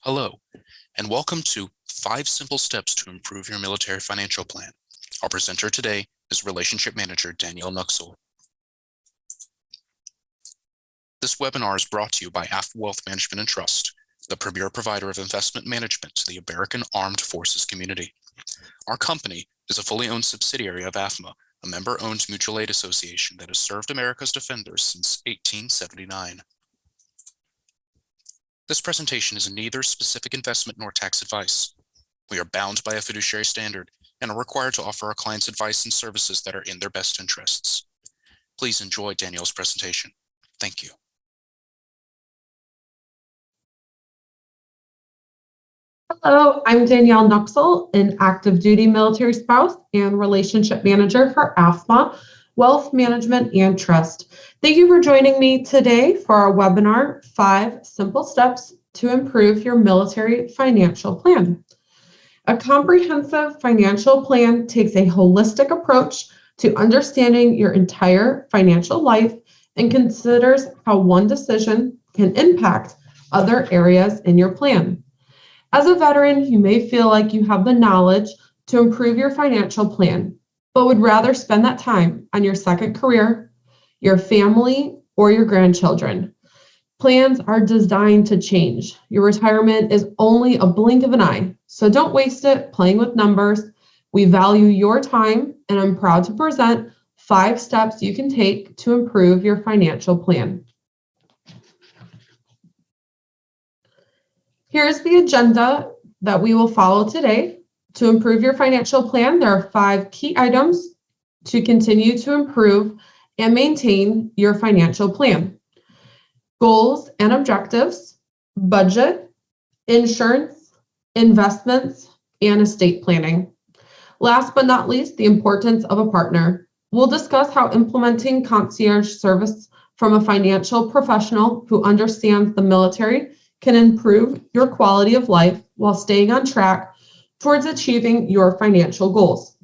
Hello, and welcome to 5 Simple Steps to Improve Your Military Financial Plan. Our presenter today is Relationship Manager Danielle Nuxel. This webinar is brought to you by AFMA Wealth Management and Trust, the premier provider of investment management to the American Armed Forces community. Our company is a fully owned subsidiary of AFMA, a member-owned mutual aid association that has served America's defenders since 1879. This presentation is neither specific investment nor tax advice. We are bound by a fiduciary standard and are required to offer our clients advice and services that are in their best interests. Please enjoy Danielle's presentation. Thank you. Hello, I'm Danielle Nuxel, an active duty military spouse and relationship manager for AFMA Wealth Management and Trust. Thank you for joining me today for our webinar, 5 Simple Steps to Improve Your Military Financial Plan. A comprehensive financial plan takes a holistic approach to understanding your entire financial life and considers how one decision can impact other areas in your plan. As a veteran, you may feel like you have the knowledge to improve your financial plan, but would rather spend that time on your second career, your family, or your grandchildren. Plans are designed to change. Your retirement is only a blink of an eye, so don't waste it playing with numbers. We value your time, and I'm proud to present 5 steps you can take to improve your financial plan. Here's the agenda that we will follow today. To improve your financial plan, there are 5 key items to continue to improve and maintain your financial plan. Goals and objectives, budget, insurance, investments, and estate planning. Last but not least, the importance of a partner. We'll discuss how implementing concierge service from a financial professional who understands the military can improve your quality of life while staying on track towards achieving your financial goals.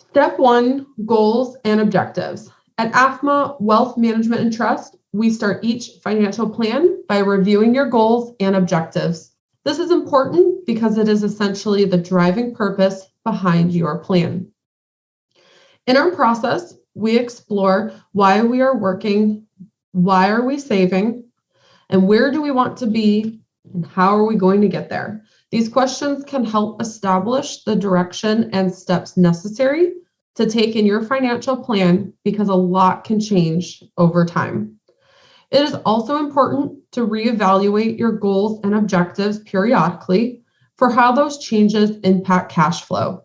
Step 1, goals and objectives. At AFMA Wealth Management and Trust, we start each financial plan by reviewing your goals and objectives. This is important because it is essentially the driving purpose behind your plan. In our process, we explore why we are working, why are we saving, and where do we want to be, and how are we going to get there? These questions can help establish the direction and steps necessary to take in your financial plan because a lot can change over time. It is also important to reevaluate your goals and objectives periodically for how those changes impact cash flow.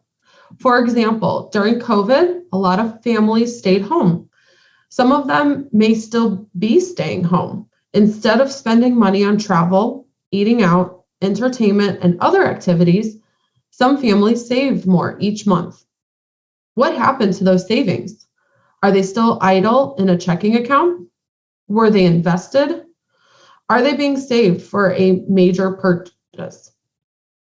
For example, during COVID, a lot of families stayed home. Some of them may still be staying home. Instead of spending money on travel, eating out, entertainment, and other activities, some families saved more each month. What happened to those savings? Are they still idle in a checking account? Were they invested? Are they being saved for a major purchase?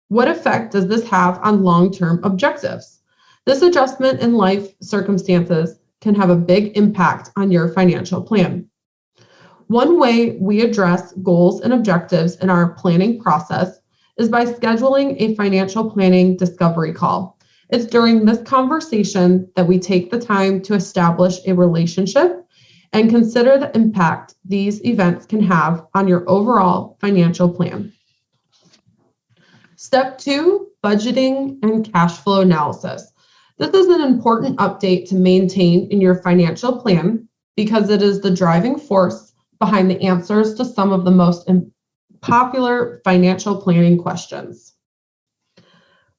What effect does this have on long-term objectives? This adjustment in life circumstances can have a big impact on your financial plan. One way we address goals and objectives in our planning process is by scheduling a financial planning discovery call. It's during this conversation that we take the time to establish a relationship and consider the impact these events can have on your overall financial plan. Step 2, budgeting and cash flow analysis. This is an important update to maintain in your financial plan because it is the driving force behind the answers to some of the most popular financial planning questions.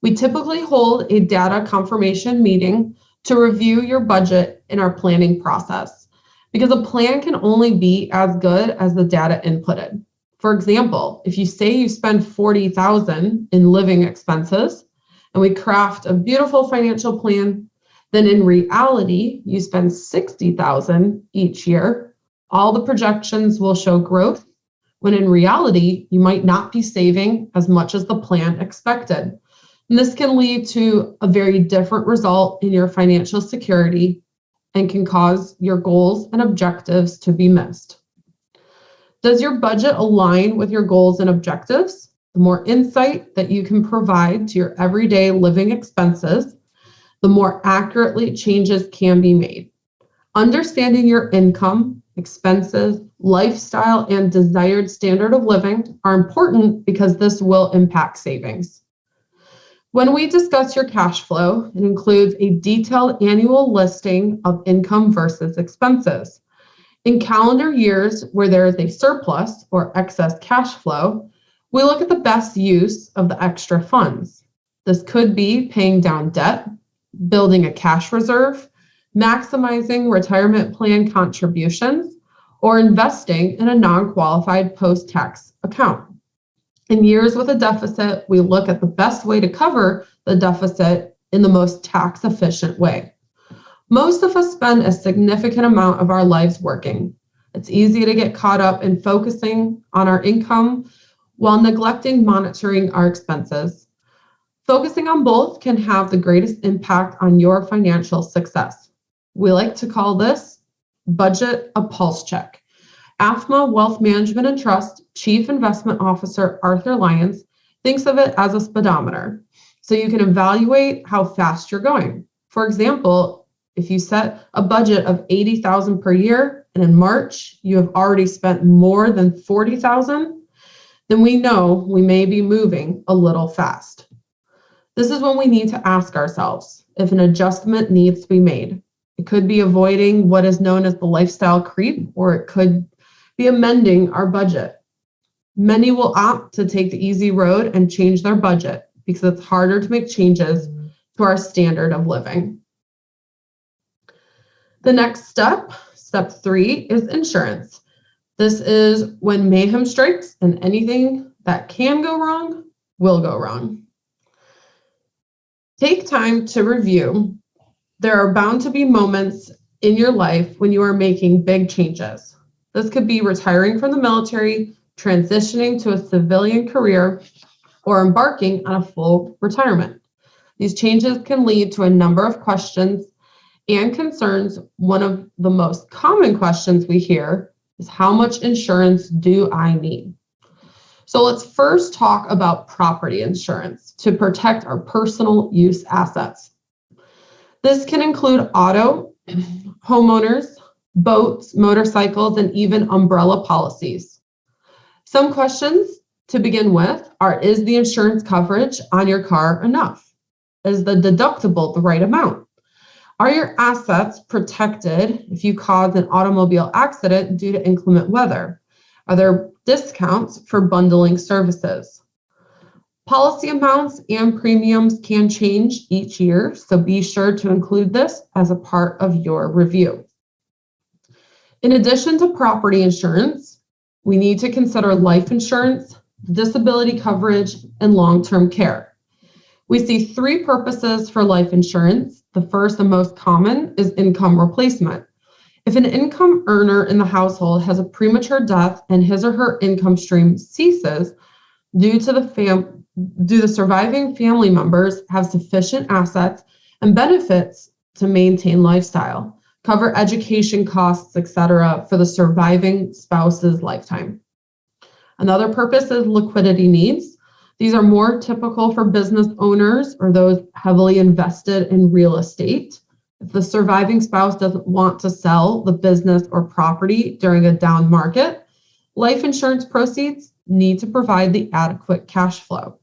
We typically hold a data confirmation meeting to review your budget in our planning process because a plan can only be as good as the data inputted. For example, if you say you spend $40,000 in living expenses and we craft a beautiful financial plan, then in reality, you spend $60,000 each year, all the projections will show growth, when in reality, you might not be saving as much as the plan expected. And this can lead to a very different result in your financial security and can cause your goals and objectives to be missed. Does your budget align with your goals and objectives? The more insight that you can provide to your everyday living expenses, the more accurately changes can be made. Understanding your income, expenses, lifestyle, and desired standard of living are important because this will impact savings. When we discuss your cash flow, it includes a detailed annual listing of income versus expenses. In calendar years where there is a surplus or excess cash flow, we look at the best use of the extra funds. This could be paying down debt, building a cash reserve, maximizing retirement plan contributions, or investing in a non-qualified post-tax account. In years with a deficit, we look at the best way to cover the deficit in the most tax-efficient way. Most of us spend a significant amount of our lives working. It's easy to get caught up in focusing on our income while neglecting monitoring our expenses. Focusing on both can have the greatest impact on your financial success. We like to call this budget a pulse check. AFMA Wealth Management and Trust Chief Investment Officer Arthur Lyons thinks of it as a speedometer, so you can evaluate how fast you're going. For example, if you set a budget of $80,000 per year and in March you have already spent more than $40,000, then we know we may be moving a little fast. This is when we need to ask ourselves if an adjustment needs to be made. It could be avoiding what is known as the lifestyle creep, or it could be amending our budget. Many will opt to take the easy road and change their budget because it's harder to make changes to our standard of living. The next step, step 3, is insurance. This is when mayhem strikes and anything that can go wrong will go wrong. Take time to review. There are bound to be moments in your life when you are making big changes. This could be retiring from the military, transitioning to a civilian career, or embarking on a full retirement. These changes can lead to a number of questions and concerns. One of the most common questions we hear is, how much insurance do I need? So let's first talk about property insurance to protect our personal use assets. This can include auto, homeowners, boats, motorcycles, and even umbrella policies. Some questions to begin with are, is the insurance coverage on your car enough? Is the deductible the right amount? Are your assets protected if you cause an automobile accident due to inclement weather? Are there discounts for bundling services? Policy amounts and premiums can change each year, so be sure to include this as a part of your review. In addition to property insurance, we need to consider life insurance, disability coverage, and long-term care. We see 3 purposes for life insurance. The first and most common is income replacement. If an income earner in the household has a premature death and his or her income stream ceases due to the surviving family members have sufficient assets and benefits to maintain lifestyle, cover education costs, etc., for the surviving spouse's lifetime. Another purpose is liquidity needs. These are more typical for business owners or those heavily invested in real estate. If the surviving spouse doesn't want to sell the business or property during a down market, life insurance proceeds need to provide the adequate cash flow.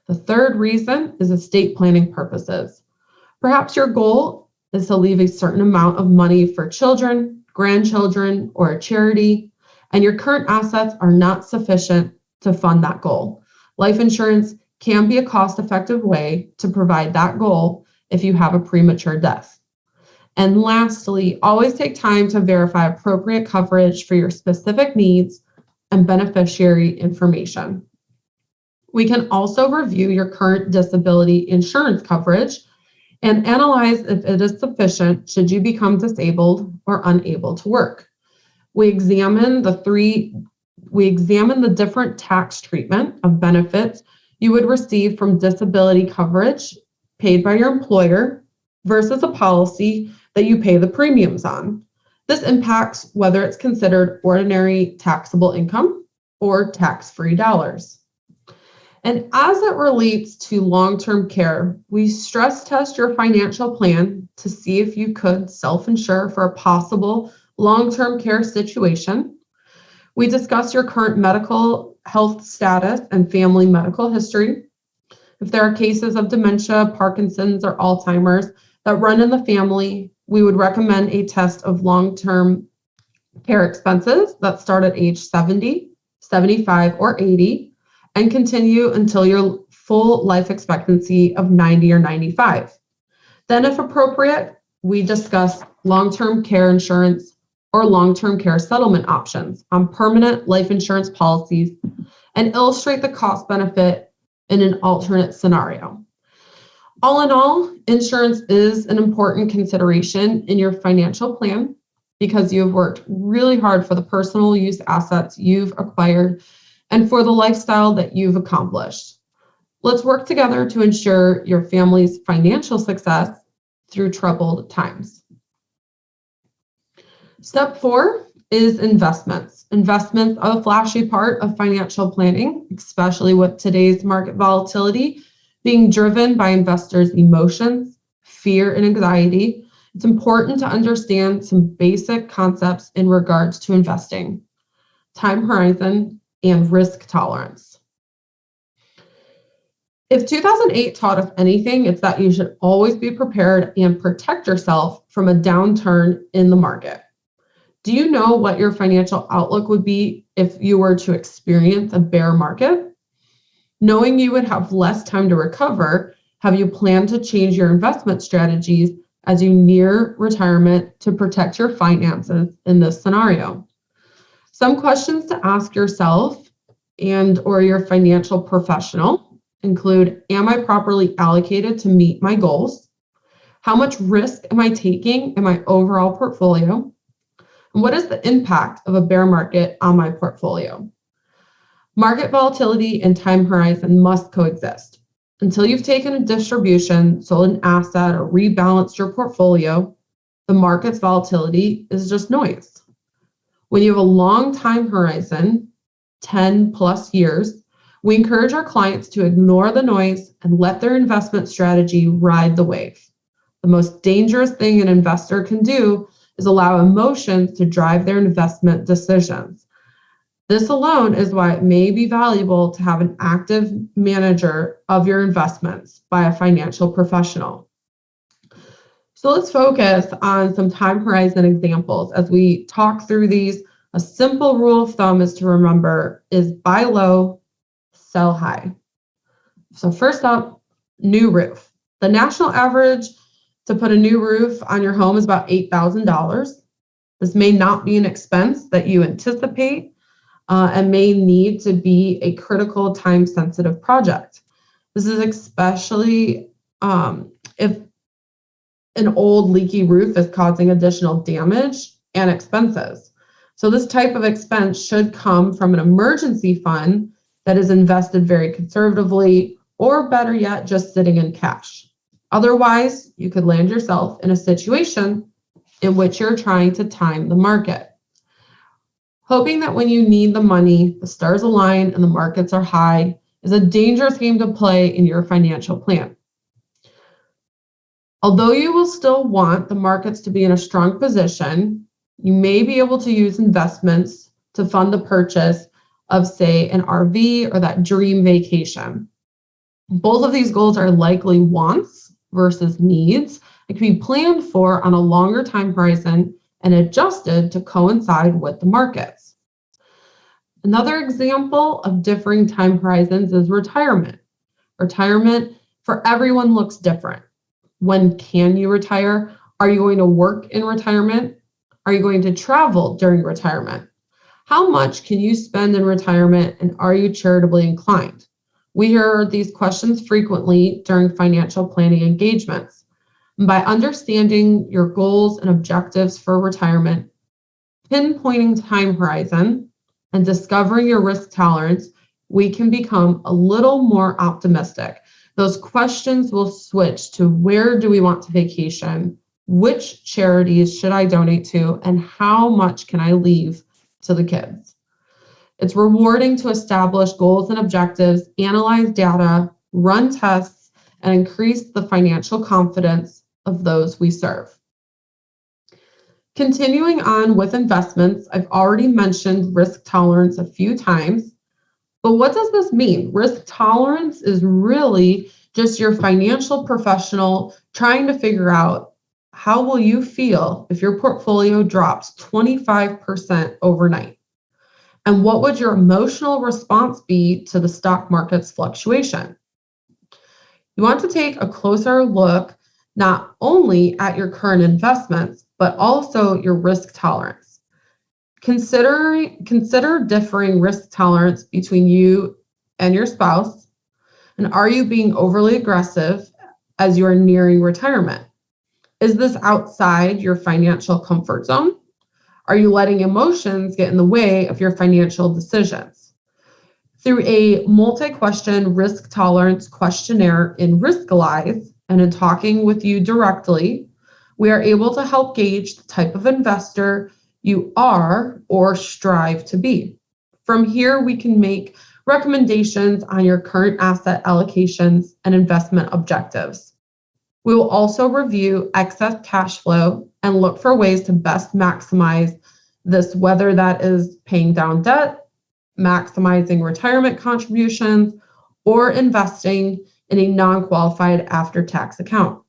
The third reason is estate planning purposes. Perhaps your goal is to leave a certain amount of money for children, grandchildren, or a charity, and your current assets are not sufficient to fund that goal. Life insurance can be a cost-effective way to provide that goal if you have a premature death. And lastly, always take time to verify appropriate coverage for your specific needs and beneficiary information. We can also review your current disability insurance coverage and analyze if it is sufficient should you become disabled or unable to work. We examine the different tax treatment of benefits you would receive from disability coverage paid by your employer versus a policy that you pay the premiums on. This impacts whether it's considered ordinary taxable income or tax-free dollars. And as it relates to long-term care, we stress test your financial plan to see if you could self-insure for a possible long-term care situation. We discuss your current medical health status and family medical history. If there are cases of dementia, Parkinson's, or Alzheimer's that run in the family, we would recommend a test of long-term care expenses that start at age 70, 75, or 80, and continue until your full life expectancy of 90 or 95. Then, if appropriate, we discuss long-term care insurance or long-term care settlement options on permanent life insurance policies and illustrate the cost benefit in an alternate scenario. All in all, insurance is an important consideration in your financial plan because you have worked really hard for the personal use assets you've acquired and for the lifestyle that you've accomplished. Let's work together to ensure your family's financial success through troubled times. Step 4 is investments. Investments are a flashy part of financial planning, especially with today's market volatility being driven by investors' emotions, fear, and anxiety. It's important to understand some basic concepts in regards to investing, time horizon, and risk tolerance. If 2008 taught us anything, it's that you should always be prepared and protect yourself from a downturn in the market. Do you know what your financial outlook would be if you were to experience a bear market? Knowing you would have less time to recover, have you planned to change your investment strategies as you near retirement to protect your finances in this scenario? Some questions to ask yourself and or your financial professional include, am I properly allocated to meet my goals? How much risk am I taking in my overall portfolio? And what is the impact of a bear market on my portfolio? Market volatility and time horizon must coexist. Until you've taken a distribution, sold an asset, or rebalanced your portfolio, the market's volatility is just noise. When you have a long time horizon, 10 plus years, we encourage our clients to ignore the noise and let their investment strategy ride the wave. The most dangerous thing an investor can do is allow emotions to drive their investment decisions. This alone is why it may be valuable to have an active manager of your investments by a financial professional. So let's focus on some time horizon examples as we talk through these. A simple rule of thumb is to remember is buy low, sell high. So first up, new roof. The national average to put a new roof on your home is about $8,000. This may not be an expense that you anticipate and may need to be a critical time-sensitive project. This is especially if an old leaky roof is causing additional damage and expenses. So this type of expense should come from an emergency fund that is invested very conservatively, or better yet, just sitting in cash. Otherwise, you could land yourself in a situation in which you're trying to time the market. Hoping that when you need the money, the stars align and the markets are high is a dangerous game to play in your financial plan. Although you will still want the markets to be in a strong position, you may be able to use investments to fund the purchase of, say, an RV or that dream vacation. Both of these goals are likely wants versus needs. It can be planned for on a longer time horizon and adjusted to coincide with the markets. Another example of differing time horizons is retirement. Retirement for everyone looks different. When can you retire? Are you going to work in retirement? Are you going to travel during retirement? How much can you spend in retirement, and are you charitably inclined? We hear these questions frequently during financial planning engagements. By understanding your goals and objectives for retirement, pinpointing time horizon, and discovering your risk tolerance, we can become a little more optimistic. Those questions will switch to where do we want to vacation? which charities should I donate to, and how much can I leave to the kids. It's rewarding to establish goals and objectives, analyze data, run tests, and increase the financial confidence of those we serve. Continuing on with investments, I've already mentioned risk tolerance a few times, but what does this mean? Risk tolerance is really just your financial professional trying to figure out how will you feel if your portfolio drops 25% overnight? And what would your emotional response be to the stock market's fluctuation? You want to take a closer look not only at your current investments, but also your risk tolerance. Consider differing risk tolerance between you and your spouse. And are you being overly aggressive as you are nearing retirement? Is this outside your financial comfort zone? Are you letting emotions get in the way of your financial decisions? Through a multi-question risk tolerance questionnaire in Riskalyze and in talking with you directly, we are able to help gauge the type of investor you are or strive to be. From here, we can make recommendations on your current asset allocations and investment objectives. We will also review excess cash flow and look for ways to best maximize this, whether that is paying down debt, maximizing retirement contributions, or investing in a non-qualified after-tax account.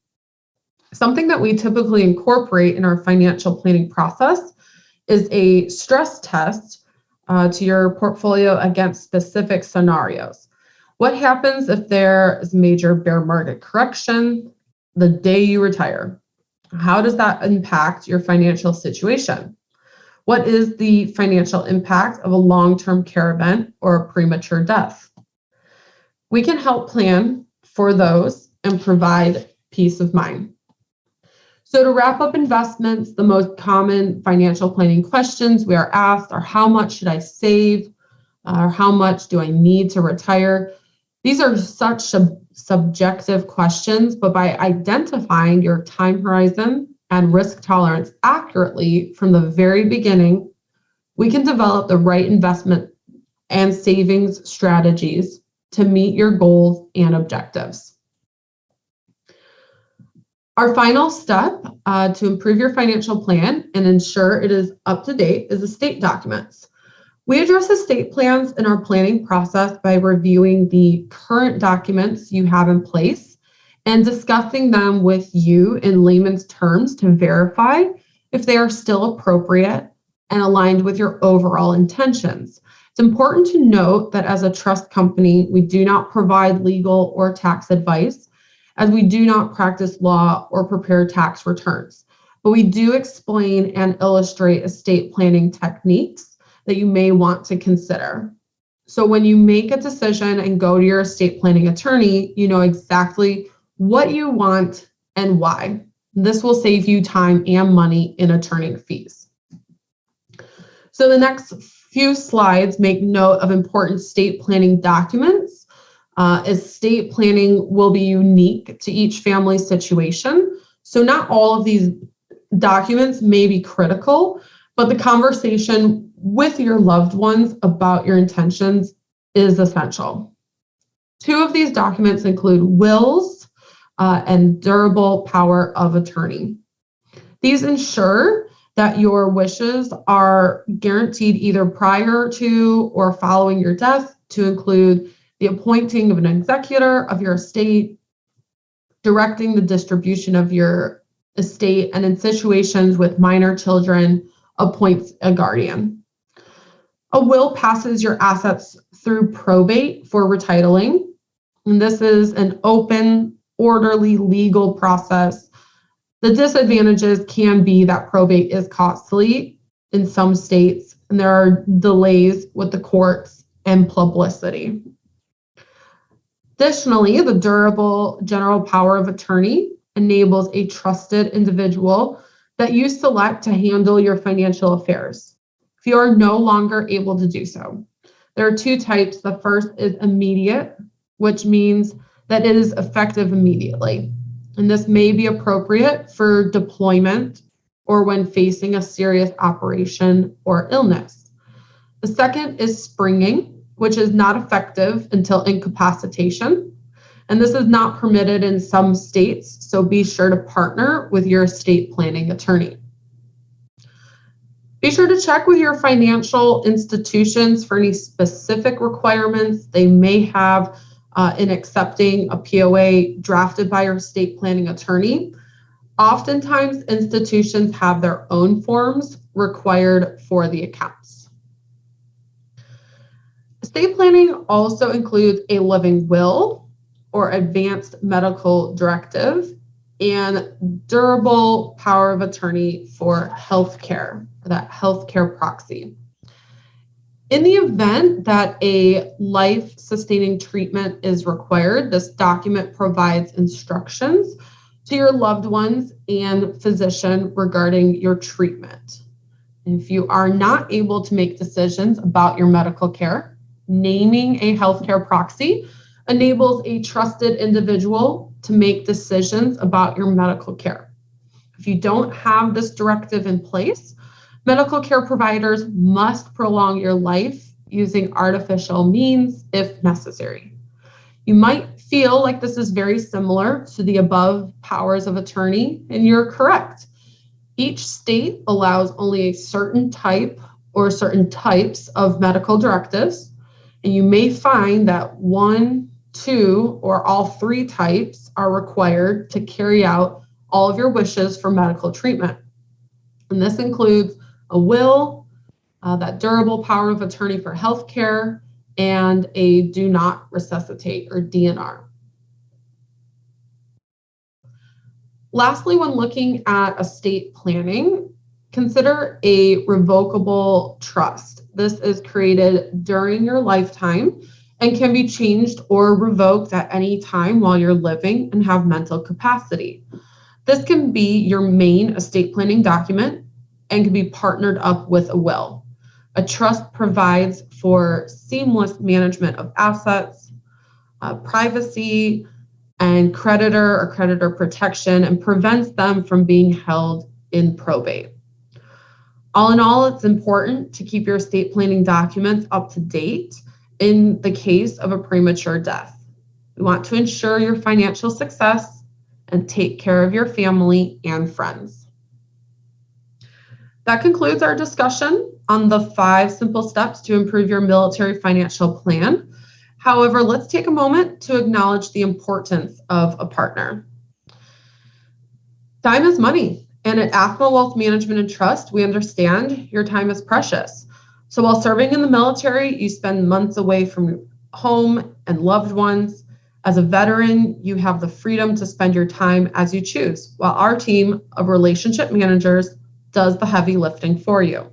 Something that we typically incorporate in our financial planning process is a stress test to your portfolio against specific scenarios. What happens if there is major bear market correction the day you retire? How does that impact your financial situation? What is the financial impact of a long-term care event or a premature death? We can help plan for those and provide peace of mind. So to wrap up investments, the most common financial planning questions we are asked are how much should I save? Or how much do I need to retire? These are such subjective questions, but by identifying your time horizon and risk tolerance accurately from the very beginning, we can develop the right investment and savings strategies to meet your goals and objectives. Our final step to improve your financial plan and ensure it is up to date is estate documents. We address estate plans in our planning process by reviewing the current documents you have in place and discussing them with you in layman's terms to verify if they are still appropriate and aligned with your overall intentions. It's important to note that as a trust company, we do not provide legal or tax advice, as we do not practice law or prepare tax returns. But we do explain and illustrate estate planning techniques that you may want to consider. So when you make a decision and go to your estate planning attorney, you know exactly what you want and why. This will save you time and money in attorney fees. So the next few slides make note of important estate planning documents. Estate planning will be unique to each family situation. So not all of these documents may be critical, but the conversation with your loved ones about your intentions is essential. Two of these documents include wills and durable power of attorney. These ensure that your wishes are guaranteed either prior to or following your death, to include the appointing of an executor of your estate, directing the distribution of your estate, and in situations with minor children, appoints a guardian. A will passes your assets through probate for retitling, and this is an open, orderly, legal process. The disadvantages can be that probate is costly in some states, and there are delays with the courts and publicity. Additionally, the durable general power of attorney enables a trusted individual that you select to handle your financial affairs if you are no longer able to do so. There are two types. The first is immediate, which means that it is effective immediately. and this may be appropriate for deployment or when facing a serious operation or illness. The second is springing, which is not effective until incapacitation, and this is not permitted in some states, so be sure to partner with your estate planning attorney. Be sure to check with your financial institutions for any specific requirements they may have in accepting a POA drafted by your estate planning attorney. Oftentimes, institutions have their own forms required for the accounts. Estate planning also includes a living will or advanced medical directive and durable power of attorney for healthcare, that healthcare proxy. In the event that a life-sustaining treatment is required, this document provides instructions to your loved ones and physician regarding your treatment. If you are not able to make decisions about your medical care, naming a healthcare proxy enables a trusted individual to make decisions about your medical care. If you don't have this directive in place, medical care providers must prolong your life using artificial means if necessary. You might feel like this is very similar to the above powers of attorney, and you're correct. Each state allows only a certain type or certain types of medical directives, and you may find that one, two, or all three types are required to carry out all of your wishes for medical treatment. And this includes a will, that durable power of attorney for healthcare, and a do not resuscitate or DNR. Lastly, when looking at estate planning, consider a revocable trust. This is created during your lifetime and can be changed or revoked at any time while you're living and have mental capacity. This can be your main estate planning document and can be partnered up with a will. A trust provides for seamless management of assets, privacy, and creditor protection, and prevents them from being held in probate. All in all, it's important to keep your estate planning documents up to date in the case of a premature death. We want to ensure your financial success and take care of your family and friends. That concludes our discussion on the 5 simple steps to improve your military financial plan. However, let's take a moment to acknowledge the importance of a partner. Time is money, and at AFMA Wealth Management and Trust, we understand your time is precious. So while serving in the military, you spend months away from home and loved ones. As a veteran, you have the freedom to spend your time as you choose, while our team of relationship managers does the heavy lifting for you.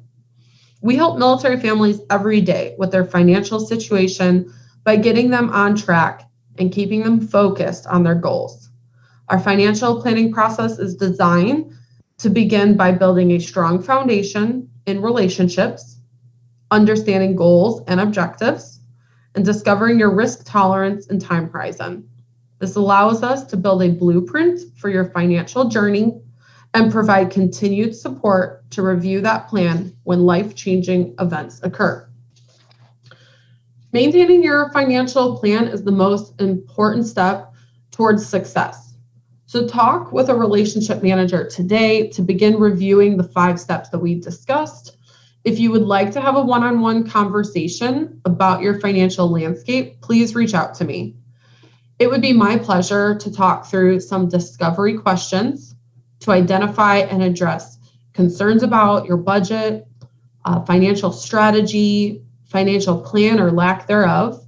We help military families every day with their financial situation by getting them on track and keeping them focused on their goals. Our financial planning process is designed to begin by building a strong foundation in relationships, understanding goals and objectives, and discovering your risk tolerance and time horizon. This allows us to build a blueprint for your financial journey and provide continued support to review that plan when life-changing events occur. Maintaining your financial plan is the most important step towards success. So talk with a relationship manager today to begin reviewing the 5 steps that we discussed. If you would like to have a one-on-one conversation about your financial landscape, please reach out to me. It would be my pleasure to talk through some discovery questions to identify and address concerns about your budget, financial strategy, financial plan or lack thereof,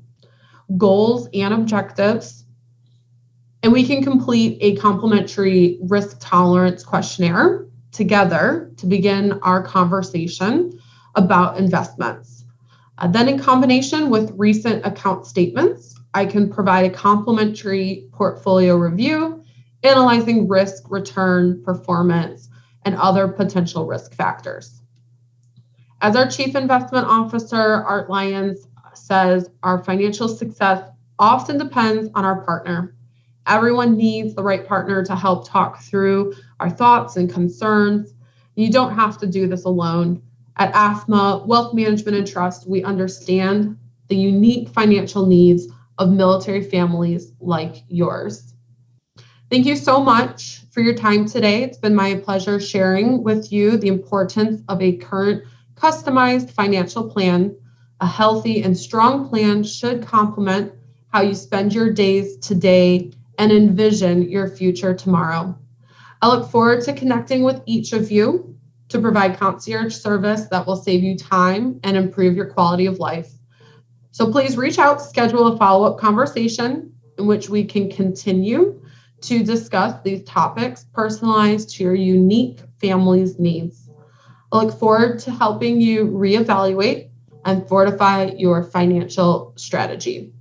goals and objectives, and we can complete a complimentary risk tolerance questionnaire together to begin our conversation about investments. Then in combination with recent account statements, I can provide a complimentary portfolio review, analyzing risk, return, performance, and other potential risk factors. As our Chief Investment Officer, Art Lyons, says, our financial success often depends on our partner. Everyone needs the right partner to help talk through our thoughts and concerns. You don't have to do this alone. At AFMA Wealth Management and Trust, we understand the unique financial needs of military families like yours. Thank you so much for your time today. It's been my pleasure sharing with you the importance of a current customized financial plan. A healthy and strong plan should complement how you spend your days today and envision your future tomorrow. I look forward to connecting with each of you to provide concierge service that will save you time and improve your quality of life. So please reach out to schedule a follow-up conversation in which we can continue to discuss these topics personalized to your unique family's needs. I look forward to helping you reevaluate and fortify your financial strategy.